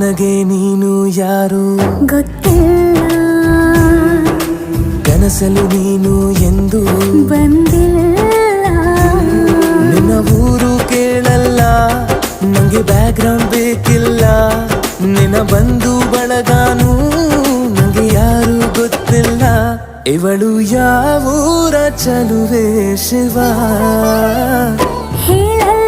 ನನಗೆ ನೀನು ಯಾರು ಗೊತ್ತಿಲ್ಲ, ಕನಸಲು ನೀನು ಎಂದು ಬಂದಿಲ್ಲ. ನಿನ್ನ ಊರು ಕೇಳಲ್ಲ, ನಂಗೆ ಬ್ಯಾಕ್ಗ್ರೌಂಡ್ ಬೇಕಿಲ್ಲ. ನಿನ್ನ ಬಂಧು ಬಳಗಾನು ನಂಗೆ ಯಾರು ಗೊತ್ತಿಲ್ಲ. ಇವಳು ಯಾವೂರ ಚಲುವೆ ಶಿವ ಹೇಳಲ್ಲ